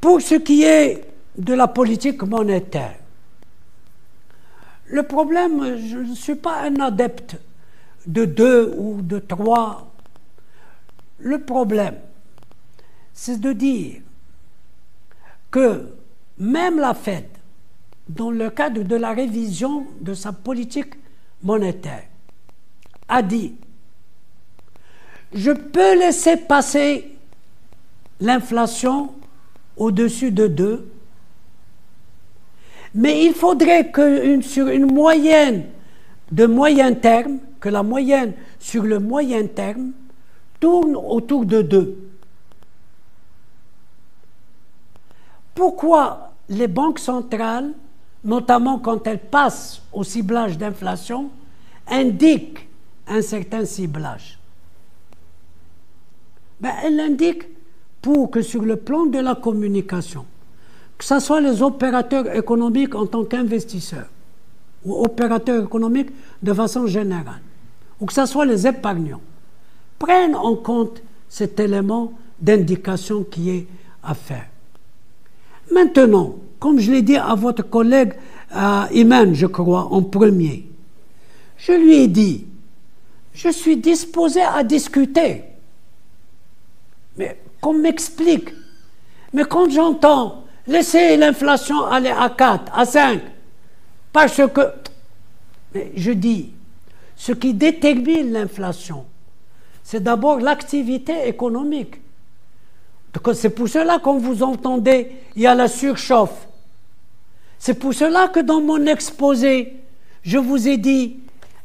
Pour ce qui est de la politique monétaire, le problème, je ne suis pas un adepte de 2 ou de 3. Le problème, c'est de dire que même la Fed, dans le cadre de la révision de sa politique monétaire, a dit « Je peux laisser passer l'inflation au-dessus de 2, mais il faudrait que sur une moyenne de moyen terme, que la moyenne sur le moyen terme tourne autour de 2. » Pourquoi les banques centrales, notamment quand elles passent au ciblage d'inflation, indiquent un certain ciblage? Elles l'indiquent pour que sur le plan de la communication, que ce soit les opérateurs économiques en tant qu'investisseurs, ou opérateurs économiques de façon générale, ou que ce soit les épargnants, prennent en compte cet élément d'indication qui est à faire. Maintenant, comme je l'ai dit à votre collègue Iman, je crois, en premier, je lui ai dit, je suis disposé à discuter, mais qu'on m'explique. Mais quand j'entends laisser l'inflation aller à 4, à 5, parce que, mais je dis, ce qui détermine l'inflation, c'est d'abord l'activité économique. C'est pour cela qu'on vous entendez, il y a la surchauffe. C'est pour cela que dans mon exposé, je vous ai dit,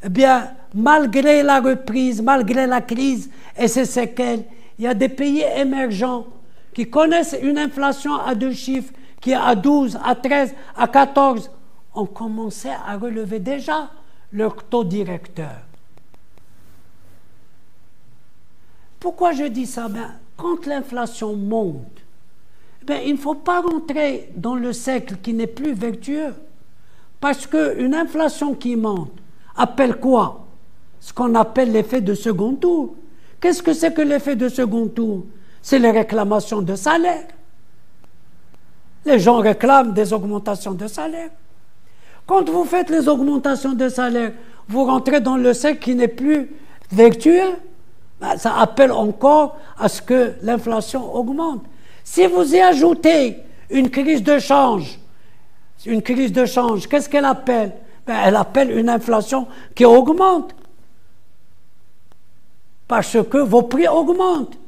eh bien, malgré la reprise, malgré la crise et ses séquelles, il y a des pays émergents qui connaissent une inflation à 2 chiffres, qui est à 12, à 13, à 14, ont commencé à relever déjà leur taux directeur. Pourquoi je dis ça? Quand l'inflation monte, il ne faut pas rentrer dans le cercle qui n'est plus vertueux. Parce qu'une inflation qui monte appelle quoi? Ce qu'on appelle l'effet de second tour. Qu'est-ce que c'est que l'effet de second tour? C'est les réclamations de salaire. Les gens réclament des augmentations de salaire. Quand vous faites les augmentations de salaire, vous rentrez dans le cercle qui n'est plus vertueux. Ça appelle encore à ce que l'inflation augmente. Si vous y ajoutez une crise de change, qu'est-ce qu'elle appelle? Elle appelle une inflation qui augmente. Parce que vos prix augmentent.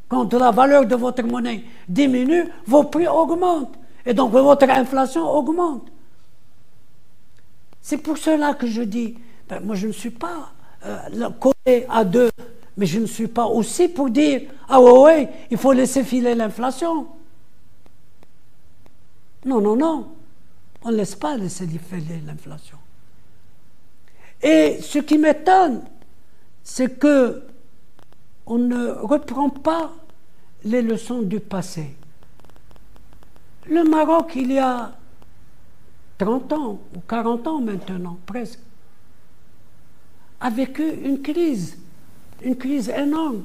Quand la valeur de votre monnaie diminue, vos prix augmentent. Et donc votre inflation augmente. C'est pour cela que je dis, moi je ne suis pas collé à 2, mais je ne suis pas aussi pour dire, ah ouais, il faut laisser filer l'inflation. Non, non, non. On ne laisse pas laisser filer l'inflation. Et ce qui m'étonne, c'est que on ne reprend pas les leçons du passé. Le Maroc, il y a 30 ans ou 40 ans maintenant, presque, a vécu une crise énorme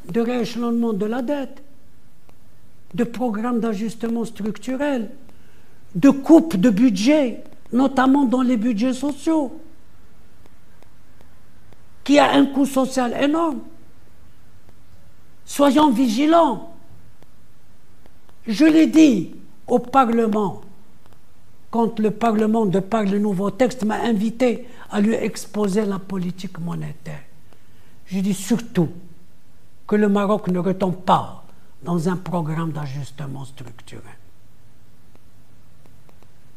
de rééchelonnement de la dette, de programmes d'ajustement structurel, de coupe de budget, notamment dans les budgets sociaux, qui a un coût social énorme. Soyons vigilants. Je l'ai dit au Parlement, quand le Parlement, de par le nouveau texte, m'a invité à lui exposer la politique monétaire. Je dis surtout que le Maroc ne retombe pas dans un programme d'ajustement structurel.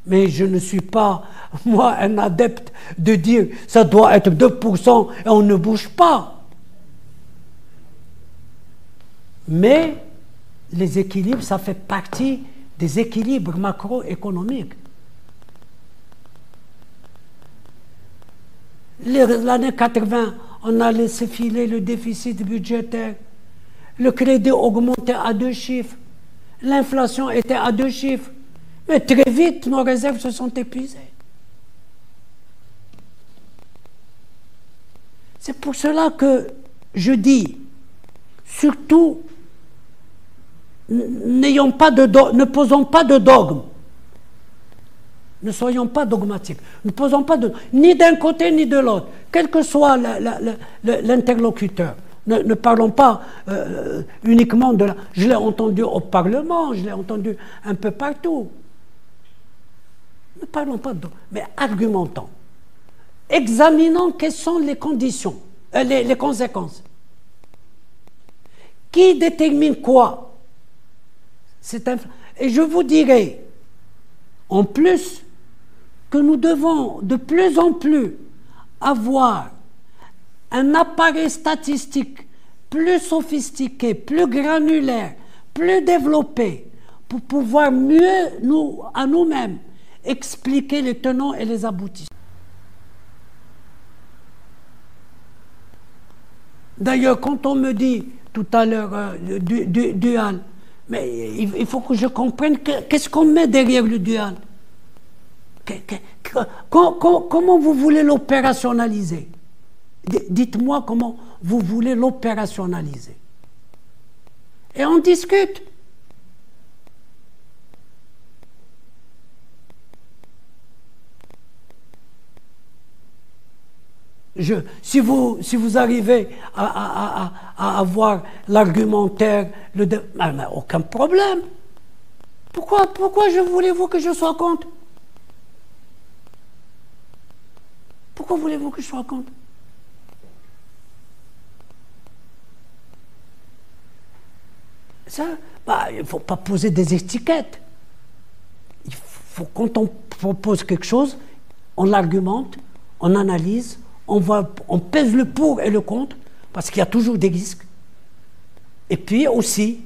Mais je ne suis pas, moi, un adepte de dire ça doit être 2% et on ne bouge pas. Mais les équilibres, ça fait partie des équilibres macroéconomiques. L'année 80, on a laissé filer le déficit budgétaire. Le crédit augmentait à 2 chiffres. L'inflation était à 2 chiffres. Mais très vite, nos réserves se sont épuisées. C'est pour cela que je dis, surtout, ne posons pas de dogme. Ne soyons pas dogmatiques. Ne posons pas ni d'un côté ni de l'autre, quel que soit l'interlocuteur. Ne parlons pas uniquement de la... Je l'ai entendu au Parlement, je l'ai entendu un peu partout. Ne parlons pas de... mais argumentons. Examinons quelles sont les conditions, les conséquences. Qui détermine quoi? Et je vous dirai, en plus, que nous devons de plus en plus avoir un appareil statistique plus sophistiqué, plus granulaire, plus développé, pour pouvoir mieux, à nous-mêmes, expliquer les tenants et les aboutissants. D'ailleurs, quand on me dit tout à l'heure dual, mais il faut que je comprenne qu'est-ce qu'on met derrière le dual. Comment vous voulez l'opérationnaliser? Dites-moi comment vous voulez l'opérationnaliser. Et on discute. Si vous arrivez à avoir l'argumentaire, aucun problème. Pourquoi voulez-vous que je sois contre? Pourquoi voulez-vous que je sois contre? Ça, il ne faut pas poser des étiquettes. Quand on propose quelque chose, on l'argumente, on analyse, on pèse le pour et le contre, parce qu'il y a toujours des risques. Et puis aussi,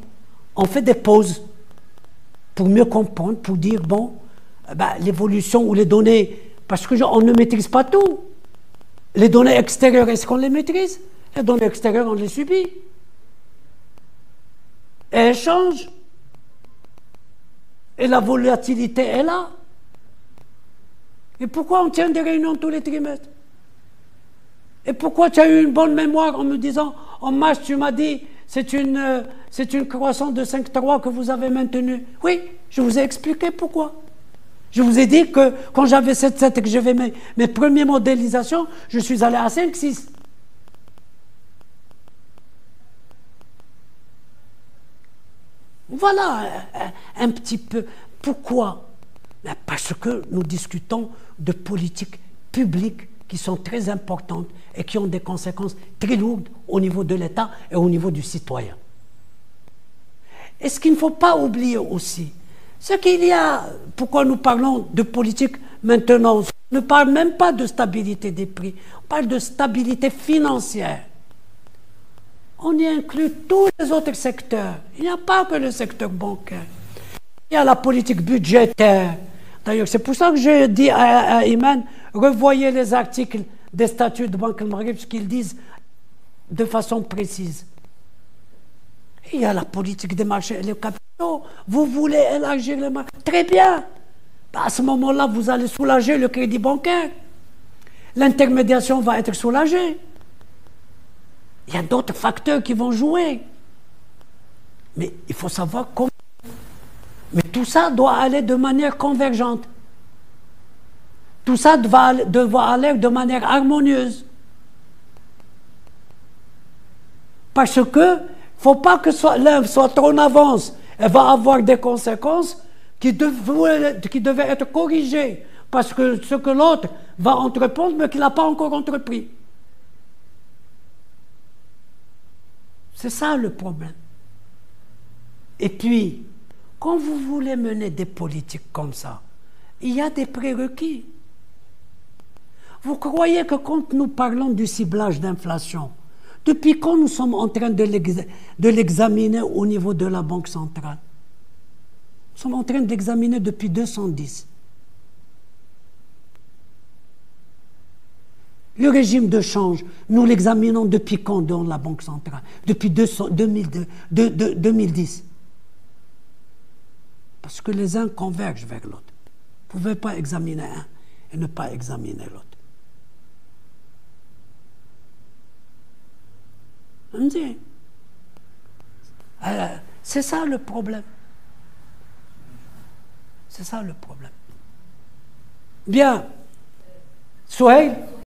on fait des pauses pour mieux comprendre, pour dire, bon, l'évolution ou les données, parce qu'on ne maîtrise pas tout. Les données extérieures, est-ce qu'on les maîtrise? Les données extérieures, on les subit. Et elles changent. Et la volatilité est là. Et pourquoi on tient des réunions tous les trimestres? Et pourquoi tu as eu une bonne mémoire en me disant, en mars, tu m'as dit, c'est une croissance de 5,3 que vous avez maintenue? Oui, je vous ai expliqué pourquoi. Je vous ai dit que quand j'avais 7,7 et que j'avais mes premières modélisations, je suis allé à 5,6. Voilà un petit peu. Pourquoi? Parce que nous discutons de politiques publiques qui sont très importantes et qui ont des conséquences très lourdes au niveau de l'État et au niveau du citoyen. Et ce qu'il ne faut pas oublier aussi, c'est qu'il y a, pourquoi nous parlons de politique maintenant, on ne parle même pas de stabilité des prix, on parle de stabilité financière. On y inclut tous les autres secteurs. Il n'y a pas que le secteur bancaire. Il y a la politique budgétaire. D'ailleurs, c'est pour ça que je dis à Iman, revoyez les articles des statuts de Banque al-Maghreb, ce qu'ils disent de façon précise. Il y a la politique des marchés et les capitaux. Vous voulez élargir les marchés. Très bien. À ce moment-là, vous allez soulager le crédit bancaire. L'intermédiation va être soulagée. Il y a d'autres facteurs qui vont jouer. Mais il faut savoir comment. Mais tout ça doit aller de manière convergente. Tout ça doit aller de manière harmonieuse. Parce que il ne faut pas que l'un soit trop en avance. Elle va avoir des conséquences qui devaient être corrigées. Parce que ce que l'autre va entreprendre, mais qu'il n'a pas encore entrepris. C'est ça le problème. Et puis, quand vous voulez mener des politiques comme ça, il y a des prérequis. Vous croyez que quand nous parlons du ciblage d'inflation, depuis quand nous sommes en train de l'examiner au niveau de la Banque centrale? Nous sommes en train de l'examiner depuis 210. Le régime de change, nous l'examinons depuis quand dans la Banque centrale? Depuis 2010. Parce que les uns convergent vers l'autre. Vous ne pouvez pas examiner un et ne pas examiner l'autre. C'est ça le problème. C'est ça le problème. Bien. Souhail